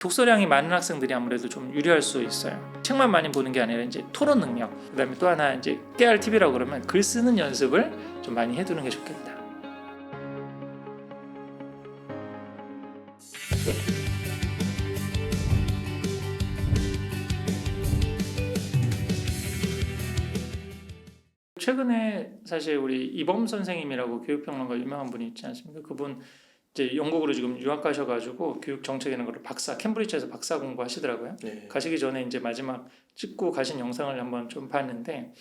독서량이 많은 학생들이 아무래도 좀 유리할 수 있어요. 책만 많이 보는 게 아니라 이제 토론 능력, 그다음에 또 하나 이제 깨알팁이라고 그러면 글 쓰는 연습을 좀 많이 해두는 게 좋겠다. 최근에 사실 우리 이범 선생님이라고 교육평론가 유명한 분이 있지 않습니까? 그분 이제 영국으로 지금 유학 가셔가지고 교육 정책이라는 걸 캠브리지에서 박사 공부하시더라고요. 네. 가시기 전에 이제 마지막 찍고 가신 영상을 한번 좀 봤는데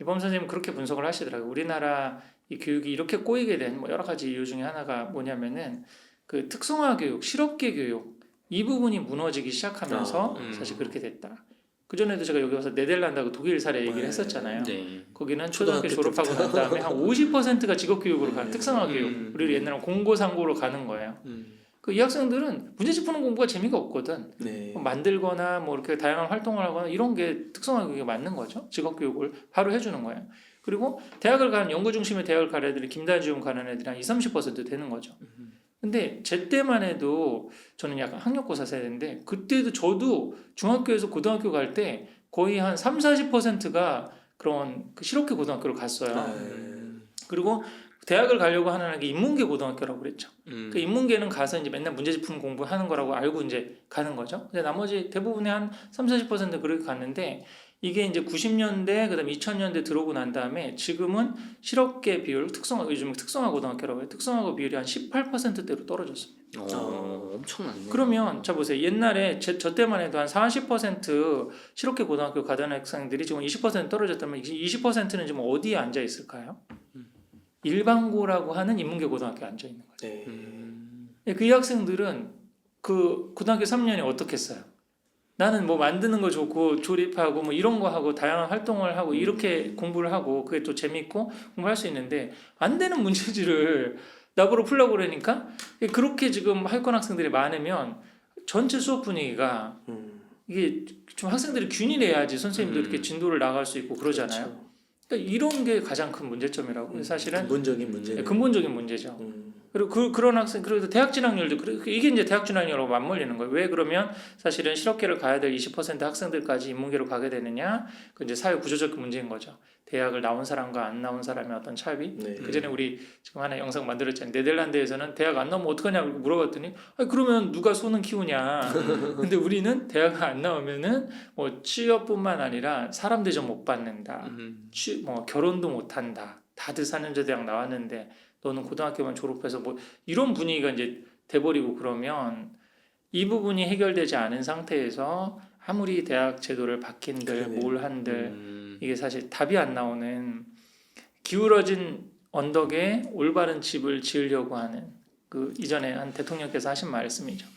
이범 선생님은 그렇게 분석을 하시더라고요. 우리나라 이 교육이 이렇게 꼬이게 된 뭐 여러 가지 이유 중에 하나가 뭐냐면은 그 특성화 교육, 실업계 교육 이 부분이 무너지기 시작하면서 사실 그렇게 됐다. 그전에도 제가 여기 와서 네덜란드하고 독일 사례 얘기를 했었잖아요. 네. 거기는 초등학교 초등학교 졸업하고 난 다음에 한 50%가 직업교육으로 가는 특성화 교육. 우리 옛날에 공고상고로 가는 거예요. 그 이 학생들은 문제집 푸는 공부가 재미가 없거든. 네. 뭐 만들거나 뭐 이렇게 다양한 활동을 하거나 이런 게 특성화 교육에 맞는 거죠. 직업교육을 바로 해주는 거예요. 그리고 대학을 가는 연구 중심의 대학을 가는 애들이 김다지움 가는 애들이 한 20-30% 되는 거죠. 근데 제 때만 해도 저는 약간 학력고사 세대인데 그때도 저도 중학교에서 고등학교 갈 때 거의 한 30-40%가 그런 그 실업계 고등학교를 갔어요. 그리고 대학을 가려고 하는 게 인문계 고등학교라고 그랬죠. 그 인문계는 가서 이제 맨날 문제집 푸는 공부하는 거라고 알고 이제 가는 거죠. 근데 나머지 대부분의 한 30-40% 그렇게 갔는데 이게 이제 90년대 그다음에 2000년대 들어오고 난 다음에 지금은 실업계 비율 요즘 특성화 고등학교라고 해요. 특성화 비율이 한 18%대로 떨어졌습니다. 엄청났네. 그러면 자 보세요. 옛날에 저 때만 해도 한 40% 실업계 고등학교 가던 학생들이 지금 20% 떨어졌다면 20%는 지금 어디에 앉아 있을까요? 일반고라고 하는 인문계 고등학교에 앉아 있는 거죠. 네. 그 학생들은 그 고등학교 3년이 어떻겠어요? 나는 뭐 만드는 거 좋고 조립하고 뭐 이런 거 하고 다양한 활동을 하고 이렇게 공부를 하고 그게 또 재밌고 공부할 수 있는데 안 되는 문제지를 나보러 풀려고 그러니까 그렇게 지금 하위권 학생들이 많으면 전체 수업 분위기가 이게 좀 학생들이 균일해야지 선생님도 이렇게 진도를 나갈 수 있고 그러잖아요. 그렇죠. 그러니까 이런 게 가장 큰 문제점이라고 사실은 근본적인 문제. 근본적인 문제죠. 그리고 그런 학생 그래도 대학 진학률도 이게 이제 대학 진학률하고 맞물리는 거예요. 왜 그러면 사실은 실업계를 가야 될 20% 학생들까지 인문계로 가게 되느냐? 그 이제 사회 구조적 문제인 거죠. 대학을 나온 사람과 안 나온 사람의 어떤 차이. 네. 그 전에 우리 지금 하나 영상 만들었잖아요. 네덜란드에서는 대학 안 나오면 어떡하냐고 물어봤더니 그러면 누가 소는 키우냐. 근데 우리는 대학 안 나오면은 뭐 취업뿐만 아니라 사람 대접 못 받는다. 뭐 결혼도 못 한다. 다들 4년제 대학 나왔는데 너는 고등학교만 졸업해서 뭐 이런 분위기가 이제 돼버리고 그러면 이 부분이 해결되지 않은 상태에서 아무리 대학 제도를 바뀐들 뭘 한들 이게 사실 답이 안 나오는 기울어진 언덕에 올바른 집을 지으려고 하는 그 이전에 한 대통령께서 하신 말씀이죠.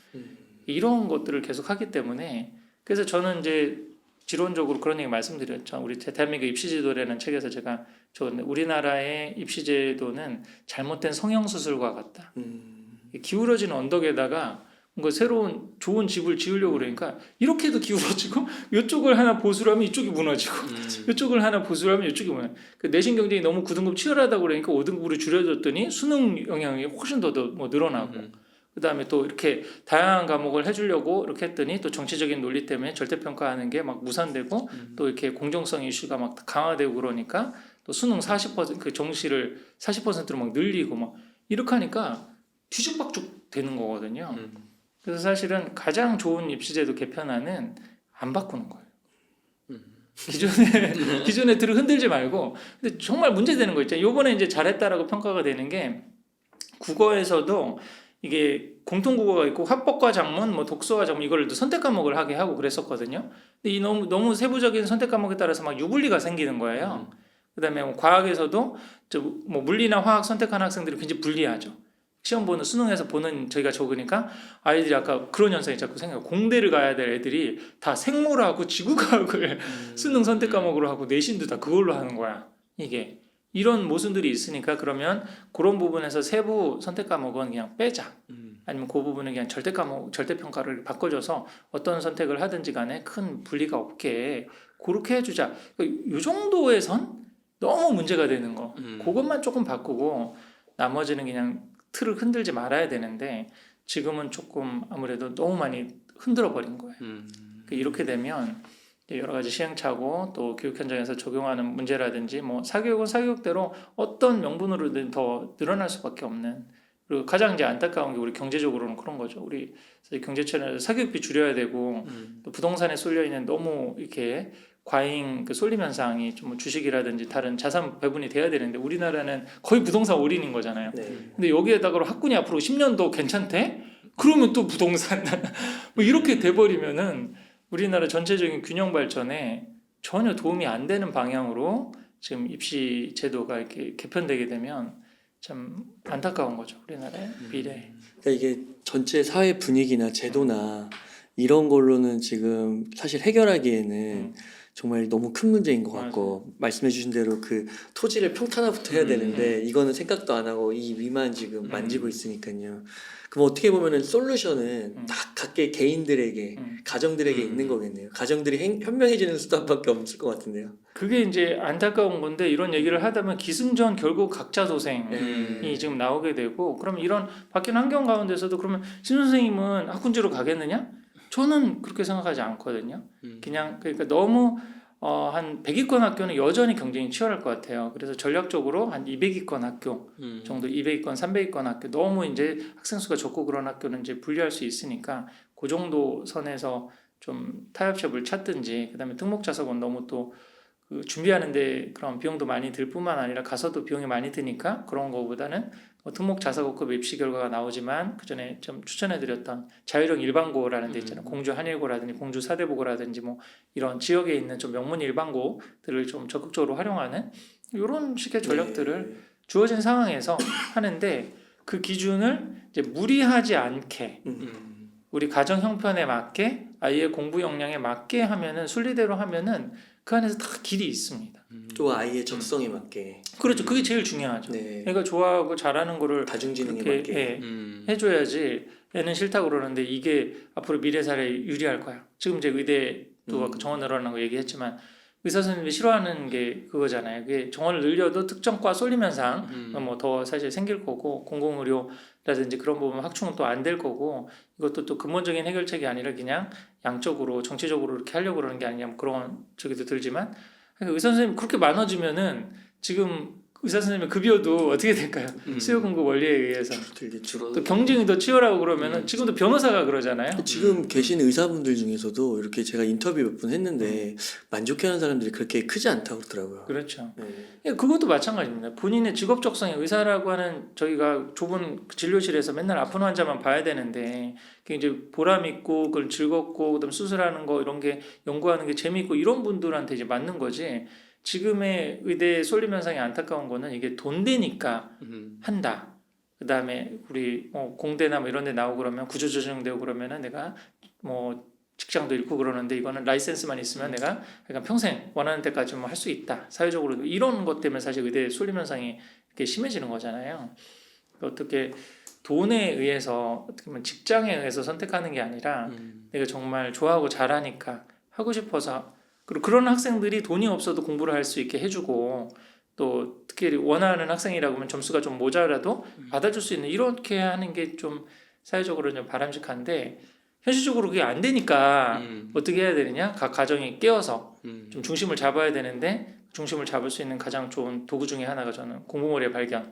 이런 것들을 계속 하기 때문에 그래서 저는 이제 지론적으로 그런 얘기 말씀드렸죠. 우리 대한민국 입시제도라는 책에서 제가 줬는데 우리나라의 입시제도는 잘못된 성형수술과 같다. 기울어진 언덕에다가 뭔가 새로운 좋은 집을 지으려고 그러니까 이렇게도 기울어지고 이쪽을 하나 보수를 하면 이쪽이 무너지고 이쪽을 하나 보수를 하면 이쪽이 무너지고 내신 경쟁이 너무 9등급 치열하다고 그러니까 5등급으로 줄여줬더니 수능 영향이 훨씬 더 뭐 늘어나고 그 다음에 또 이렇게 다양한 과목을 해주려고 이렇게 했더니 또 정치적인 논리 때문에 절대평가하는 게 막 무산되고 또 이렇게 공정성 이슈가 막 강화되고 그러니까 또 수능 40%그 정시를 40%로 막 늘리고 막 이렇게 하니까 뒤죽박죽 되는 거거든요. 그래서 사실은 가장 좋은 입시제도 개편안은 안 바꾸는 거예요. 기존에 들을 흔들지 말고 근데 정말 문제되는 거 있잖아요. 요번에 이제 잘했다라고 평가가 되는 게 국어에서도 이게 공통국어가 있고 화법과 작문, 뭐 독서와 작문 이걸 선택 과목을 하게 하고 그랬었거든요. 근데 이 너무 세부적인 선택 과목에 따라서 막 유불리가 생기는 거예요. 그다음에 뭐 과학에서도 뭐 물리나 화학 선택하는 학생들이 굉장히 불리하죠. 시험 보는 수능에서 보는 저희가 적으니까 아이들이 아까 그런 현상이 자꾸 생겨요. 공대를 가야 될 애들이 다 생물하고 지구과학을 수능 선택 과목으로 하고 내신도 다 그걸로 하는 거야. 이게 이런 모순들이 있으니까 그러면 그런 부분에서 세부 선택 과목은 그냥 빼자. 아니면 그 부분은 그냥 절대평가를 바꿔줘서 어떤 선택을 하든지 간에 큰 분리가 없게 그렇게 해주자. 이 정도의 선 너무 문제가 되는 거. 그것만 조금 바꾸고 나머지는 그냥 틀을 흔들지 말아야 되는데 지금은 조금 아무래도 너무 많이 흔들어 버린 거예요. 음. 이렇게 되면 여러 가지 시행착오 또 교육 현장에서 적용하는 문제라든지 뭐 사교육은 사교육대로 어떤 명분으로든 더 늘어날 수밖에 없는, 그리고 가장 이제 안타까운 게 우리 경제적으로는 그런 거죠. 우리 경제 채널에서 사교육비 줄여야 되고 또 부동산에 쏠려 있는 너무 이렇게 과잉 그 쏠림 현상이 좀 주식이라든지 다른 자산 배분이 돼야 되는데 우리나라는 거의 부동산 올인인 거잖아요. 네. 근데 여기에다가 학군이 앞으로 10년 더 괜찮대? 그러면 또 부동산 뭐 이렇게 돼버리면은 우리나라 전체적인 균형 발전에 전혀 도움이 안 되는 방향으로 지금 입시 제도가 이렇게 개편되게 되면 참 안타까운 거죠, 우리나라의 미래. 그러니까 이게 전체 사회 분위기나 제도나 이런 걸로는 지금 사실 해결하기에는 정말 너무 큰 문제인 것 같고, 말씀해주신 대로 그 토지를 평탄화부터 해야 되는데 이거는 생각도 안 하고 이 위만 지금 만지고 있으니까요. 그럼 어떻게 보면은 솔루션은 다 각계 개인들에게, 가정들에게 있는 거겠네요. 가정들이 현명해지는 수단밖에 없을 것 같은데요. 그게 이제 안타까운 건데, 이런 얘기를 하다 보면 기승전 결국 각자 도생이 지금 나오게 되고, 그럼 이런 바뀐 환경 가운데서도 그러면 신 선생님은 학군지로 가겠느냐? 저는 그렇게 생각하지 않거든요. 그냥 그러니까 너무 한 100위권 학교는 여전히 경쟁이 치열할 것 같아요. 그래서 전략적으로 한 200위권 학교 정도, 200위권, 300위권 학교, 너무 이제 학생 수가 적고 그런 학교는 이제 분리할 수 있으니까 그 정도 선에서 좀 타협점을 찾든지, 그다음에 특목자석은 너무 또 그 준비하는데 그런 비용도 많이 들 뿐만 아니라 가서도 비용이 많이 드니까 그런 거보다는 특목자사고급 입시 결과가 나오지만 그 전에 좀 추천해드렸던 자율형 일반고라는 데 있잖아요. 공주 한일고라든지 공주 사대보고라든지 뭐 이런 지역에 있는 좀 명문 일반고들을 좀 적극적으로 활용하는 이런 식의 전략들을 주어진 상황에서 하는데, 그 기준을 이제 무리하지 않게 우리 가정 형편에 맞게 아이의 공부 역량에 맞게 하면은, 순리대로 하면은 그 안에서 다 길이 있습니다. 또 아이의 적성에 맞게. 그렇죠. 그게 제일 중요하죠. 네. 애가 좋아하고 잘하는 거를 다중지능에 그렇게 맞게. 해줘야지. 애는 싫다고 그러는데 이게 앞으로 미래 사회에 유리할 거야. 지금 이제 의대도 아까 정원 늘어나는 거 얘기했지만 의사 선생님이 싫어하는 게 그거잖아요. 그게 정원을 늘려도 특정과 쏠림 현상 뭐 더 사실 생길 거고, 공공의료라든지 그런 부분 확충은 또 안 될 거고, 이것도 또 근본적인 해결책이 아니라 그냥 양적으로 정치적으로 이렇게 하려고 그러는 게 아니냐, 뭐 그런 저기도 들지만, 그러니까 의사 선생님 그렇게 많아지면은 지금 의사 선생님의 급여도 어떻게 될까요? 수요 공급 원리에 의해서 또 경쟁이 더 치열하고 그러면은 지금도 변호사가 그러잖아요. 지금 계신 의사분들 중에서도 이렇게 제가 인터뷰 몇 분 했는데 만족해하는 사람들이 그렇게 크지 않다고 그러더라고요. 그렇죠. 네. 그것도 마찬가지입니다. 본인의 직업 적성에, 의사라고 하는 저희가 좁은 진료실에서 맨날 아픈 환자만 봐야 되는데 그게 이제 보람 있고 그걸 즐겁고 그다음 수술하는 거 이런 게 연구하는 게 재미있고 이런 분들한테 이제 맞는 거지. 지금의 의대 쏠림 현상이 안타까운 거는 이게 돈 되니까 한다. 그다음에 우리 공대나 뭐 이런 데 나오고 그러면 구조조정되고 그러면은 내가 뭐 직장도 잃고 그러는데, 이거는 라이센스만 있으면 내가 그러니까 평생 원하는 데까지 뭐 할 수 있다. 사회적으로도 이런 것 때문에 사실 의대 쏠림 현상이 이렇게 심해지는 거잖아요. 어떻게 돈에 의해서, 어떻게 보면 직장에 의해서 선택하는 게 아니라 내가 정말 좋아하고 잘하니까 하고 싶어서, 그리고 그런 학생들이 돈이 없어도 공부를 할 수 있게 해주고, 또 특히 원하는 학생이라고 하면 점수가 좀 모자라도 받아줄 수 있는, 이렇게 하는 게 좀 사회적으로 좀 바람직한데, 현실적으로 그게 안 되니까 어떻게 해야 되느냐? 각 가정이 깨어서 좀 중심을 잡아야 되는데, 중심을 잡을 수 있는 가장 좋은 도구 중에 하나가 저는 공부머리의 발견에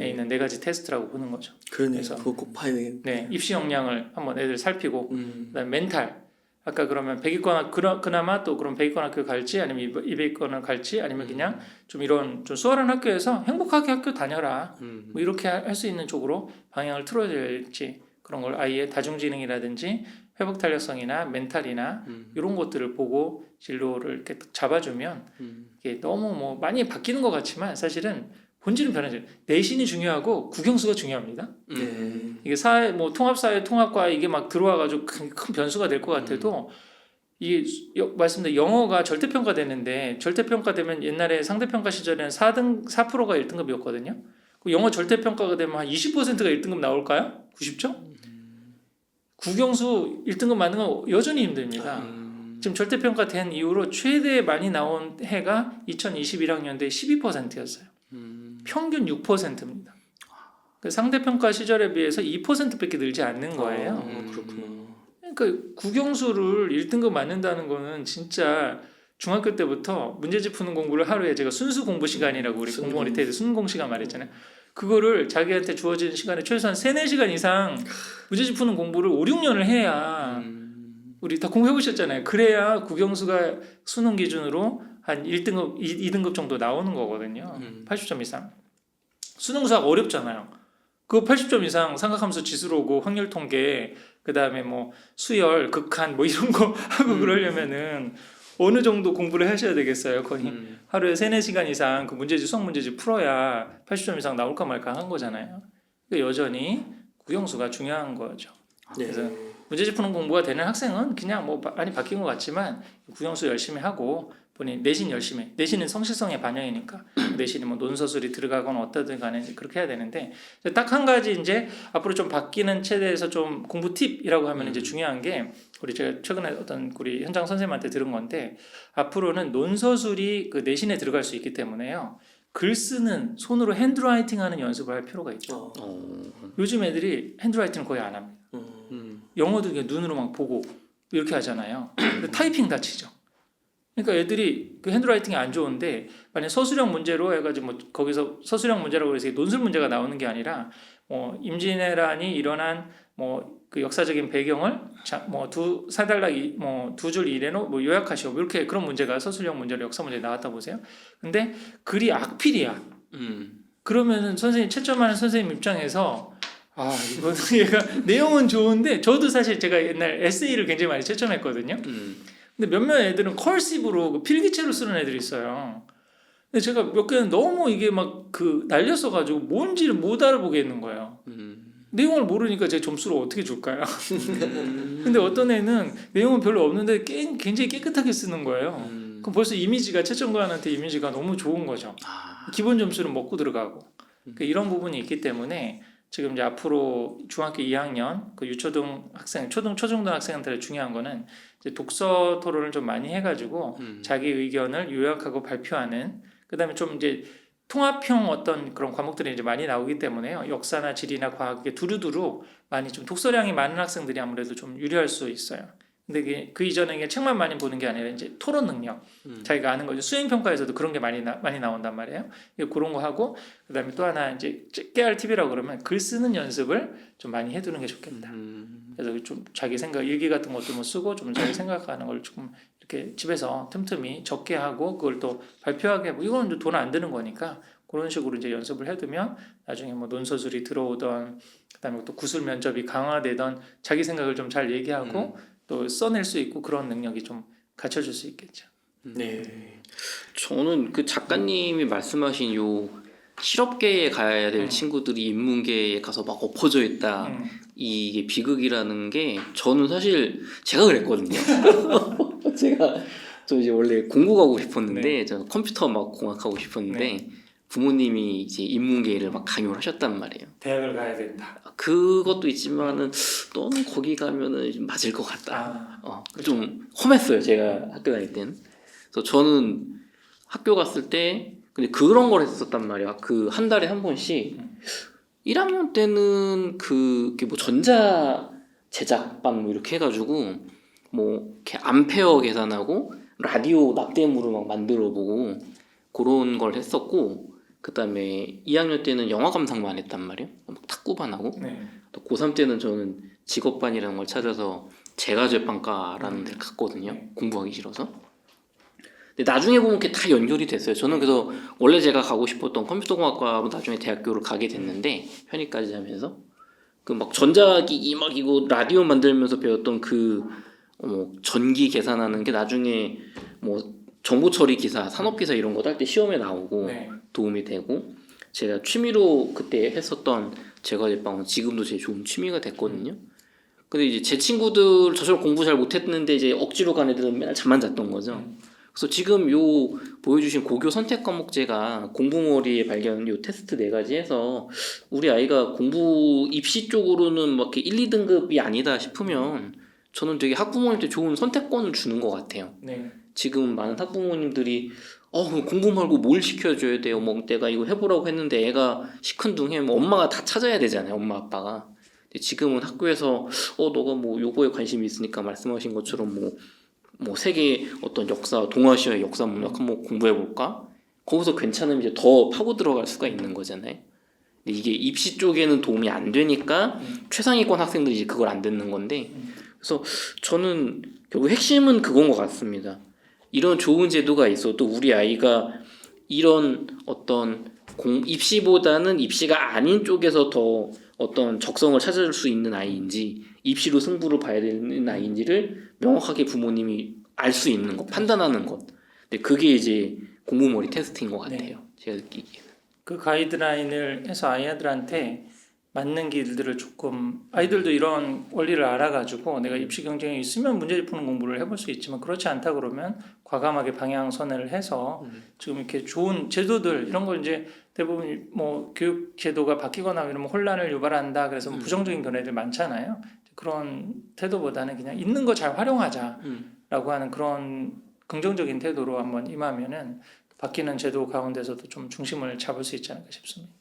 있는 4가지 테스트라고 보는 거죠. 그러네요. 그래서 그거 꼭 봐야 되겠네요. 네, 입시 역량을 한번 애들 살피고, 그다음에 멘탈. 아까 그러면 100위권 그나마 또 그럼 100위권 학교 갈지 아니면 200위권을 갈지, 아니면 그냥 좀 이런 좀 수월한 학교에서 행복하게 학교 다녀라. 뭐 이렇게 할 수 있는 쪽으로 방향을 틀어야 될지, 그런 걸 아이의 다중지능이라든지 회복 탄력성이나 멘탈이나 이런 것들을 보고 진로를 이렇게 잡아주면 이게 너무 뭐 많이 바뀌는 것 같지만 사실은 본질은 변하죠. 내신이 중요하고 국영수가 중요합니다. 이게 사회 뭐 통합사회 통합과 이게 막 들어와가지고 큰 변수가 될 것 같아도, 이게 말씀드린 영어가 절대평가되는데, 절대평가되면 옛날에 상대평가 시절에는 4%가 1등급이었거든요. 영어 절대평가가 되면 한 20%가 1등급 나올까요? 90점? 국영수 1등급 맞는 건 여전히 힘듭니다. 지금 절대평가 된 이후로 최대 많이 나온 해가 2021학년도에 12%였어요. 평균 6%입니다. 상대평가 시절에 비해서 2%밖에 늘지 않는 거예요. 그렇구나. 그러니까 국영수를 1등급 맞는다는 거는 진짜 중학교 때부터 문제집 푸는 공부를 하루에 제가 순수 공부 시간이라고 우리 공무원 리테이드 순공 시간 말했잖아요. 그거를 자기한테 주어진 시간에 최소한 3, 4시간 이상 문제집 푸는 공부를 5, 6년을 해야 우리 다 공부해 보셨잖아요. 그래야 국영수가 수능 기준으로 한 1등급, 2등급 정도 나오는 거거든요. 80점 이상. 수능 수학 어렵잖아요. 그거 80점 이상 삼각함수 지수로 오고 확률 통계 그다음에 뭐 수열, 극한 뭐 이런 거 하고 그러려면은 어느 정도 공부를 하셔야 되겠어요. 거의 하루에 3, 4시간 이상 그 문제집 수학 문제집 풀어야 80점 이상 나올까 말까 한 거잖아요. 그러니까 여전히 국영수가 중요한 거죠. 네. 그래서 문제집 푸는 공부가 되는 학생은 그냥 뭐 많이 바뀐 것 같지만 국영수 열심히 하고 본인 내신 열심히 해. 내신은 성실성의 반영이니까 내신이 뭐 논서술이 들어가거나 어떠든 간에 그렇게 해야 되는데 딱 한 가지 이제 앞으로 좀 바뀌는 체대에서 좀 공부 팁이라고 하면 이제 중요한 게 우리 제가 최근에 어떤 우리 현장 선생님한테 들은 건데 앞으로는 논서술이 그 내신에 들어갈 수 있기 때문에요. 글 쓰는 손으로 핸드라이팅 하는 연습을 할 필요가 있죠. 요즘 애들이 핸드라이팅을 거의 안 합니다. 영어도 그냥 눈으로 막 보고 이렇게 하잖아요. 타이핑 다치죠. 그러니까 애들이 그 핸드라이팅이 안 좋은데 만약 서술형 문제로 해가지고 뭐 거기서 서술형 문제라고 해서 논술 문제가 나오는 게 아니라 뭐 임진왜란이 일어난 뭐 그 역사적인 배경을 뭐 두 줄 이내로 뭐 요약하시오 뭐 이렇게 그런 문제가 서술형 문제로 역사 문제에 나왔다 보세요. 근데 글이 악필이야. 그러면은 선생님 채점하는 선생님 입장에서 아 이거는 얘가 내용은 좋은데 저도 사실 제가 옛날 에세이를 굉장히 많이 채점했거든요. 근데 몇몇 애들은 컬시브로 그 필기체로 쓰는 애들이 있어요. 근데 제가 몇 개는 너무 이게 막 그 날렸어가지고 뭔지를 못 알아보겠는 거예요. 내용을 모르니까 제 점수를 어떻게 줄까요? 근데 어떤 애는 내용은 별로 없는데 굉장히 깨끗하게 쓰는 거예요. 그럼 벌써 이미지가 채점관한테 이미지가 너무 좋은 거죠. 기본 점수는 먹고 들어가고 그러니까 이런 부분이 있기 때문에 지금 이제 앞으로 중학교 2학년 그 유초등 학생, 초중등 학생한테 중요한 거는 이제 독서 토론을 좀 많이 해가지고 자기 의견을 요약하고 발표하는 그다음에 좀 이제 통합형 어떤 그런 과목들이 이제 많이 나오기 때문에요. 역사나 지리나 과학 이게 두루두루 많이 좀 독서량이 많은 학생들이 아무래도 좀 유리할 수 있어요. 근데 그 이전에 이게 책만 많이 보는 게 아니라 이제 토론 능력, 자기가 아는 거죠. 수행 평가에서도 그런 게 많이 나온단 말이에요. 그런 거 하고 그다음에 또 하나 이제 깨알 팁이라고 그러면 글 쓰는 연습을 좀 많이 해두는 게 좋겠다. 그래서 좀 자기 생각 일기 같은 것도 뭐 쓰고 좀 자기 생각하는 걸 조금 이렇게 집에서 틈틈이 적게 하고 그걸 또 발표하게 하고 이거는 돈 안 드는 거니까 그런 식으로 이제 연습을 해두면 나중에 뭐 논서술이 들어오던 그다음에 또 구술 면접이 강화되던 자기 생각을 좀 잘 얘기하고 또 써낼 수 있고 그런 능력이 좀 갖춰줄 수 있겠죠. 네. 저는 그 작가님이 말씀하신 요 실업계에 가야 될 친구들이 인문계에 가서 막 엎어져 있다. 이게 비극이라는 게 저는 사실 제가 그랬거든요. 저 이제 원래 공부 가고 싶었는데 저 컴퓨터 막 공학하고 싶었는데 부모님이 이제 인문계를 막 강요를 하셨단 말이에요. 대학을 가야 된다. 그것도 있지만은 너는 거기 가면은 맞을 것 같다. 좀 험했어요. 제가 학교 다닐 때는. 그래서 저는 학교 갔을 때 근데 그런 걸 했었단 말이야. 그 한 달에 한 번씩 1학년 때는 그게 뭐 전자 제작반 뭐 이렇게 해가지고 뭐 이렇게 암페어 계산하고 라디오 납땜으로 막 만들어보고 그런 걸 했었고 그다음에 2학년 때는 영화 감상만 했단 말이에요. 막 탁구반하고 또 고3 때는 저는 직업반이라는 걸 찾아서 제과제빵과라는 데를 갔거든요. 공부하기 싫어서. 근데 나중에 보면 그게 다 연결이 됐어요. 저는 그래서 원래 제가 가고 싶었던 컴퓨터공학과로 나중에 대학교를 가게 됐는데 편입까지 하면서 그 막 전자기기 막 이거 라디오 만들면서 배웠던 그 전기 계산하는 게 나중에 뭐 정보처리 기사, 산업기사 이런 거 딸 때 시험에 나오고 도움이 되고 제가 취미로 그때 했었던 제과제빵은 지금도 제일 좋은 취미가 됐거든요. 근데 이제 제 친구들 저처럼 공부 잘 못했는데 이제 억지로 간 애들은 맨날 잠만 잤던 거죠. 그래서 지금 요 보여주신 고교 선택 과목제가 공부머리에 발견 요 테스트 4가지 해서 우리 아이가 공부 입시 쪽으로는 막 이렇게 1, 2등급이 아니다 싶으면 저는 되게 학부모님한테 좋은 선택권을 주는 것 같아요. 지금 많은 학부모님들이 공부 말고 뭘 시켜줘야 돼요? 뭐 내가 이거 해보라고 했는데 애가 시큰둥해. 뭐 엄마가 다 찾아야 되잖아요. 엄마 아빠가. 근데 지금은 학교에서 너가 뭐 요거에 관심이 있으니까 말씀하신 것처럼 뭐 세계 어떤 역사, 동아시아의 역사 문학 한번 공부해 볼까? 거기서 괜찮으면 이제 더 파고 들어갈 수가 있는 거잖아요. 근데 이게 입시 쪽에는 도움이 안 되니까 최상위권 학생들이 이제 그걸 안 듣는 건데, 그래서 저는 결국 핵심은 그건 것 같습니다. 이런 좋은 제도가 있어도 우리 아이가 이런 어떤 입시보다는 입시가 아닌 쪽에서 더 어떤 적성을 찾을 수 있는 아이인지 입시로 승부를 봐야 되는 아이인지를 명확하게 부모님이 알 수 있는 것, 판단하는 것. 근데 그게 이제 공부머리 테스트인 것 같아요. 제가 느끼기에는. 그 가이드라인을 해서 아이들한테 맞는 길들을 조금 아이들도 이런 원리를 알아가지고 내가 입시 경쟁이 있으면 문제 푸는 공부를 해볼 수 있지만 그렇지 않다 그러면 과감하게 방향 선회를 해서 지금 이렇게 좋은 제도들 이런 걸 이제 대부분 뭐 교육 제도가 바뀌거나 이러면 혼란을 유발한다 그래서 뭐 부정적인 견해들 많잖아요. 그런 태도보다는 그냥 있는 거 잘 활용하자라고 하는 그런 긍정적인 태도로 한번 임하면은 바뀌는 제도 가운데서도 좀 중심을 잡을 수 있지 않을까 싶습니다.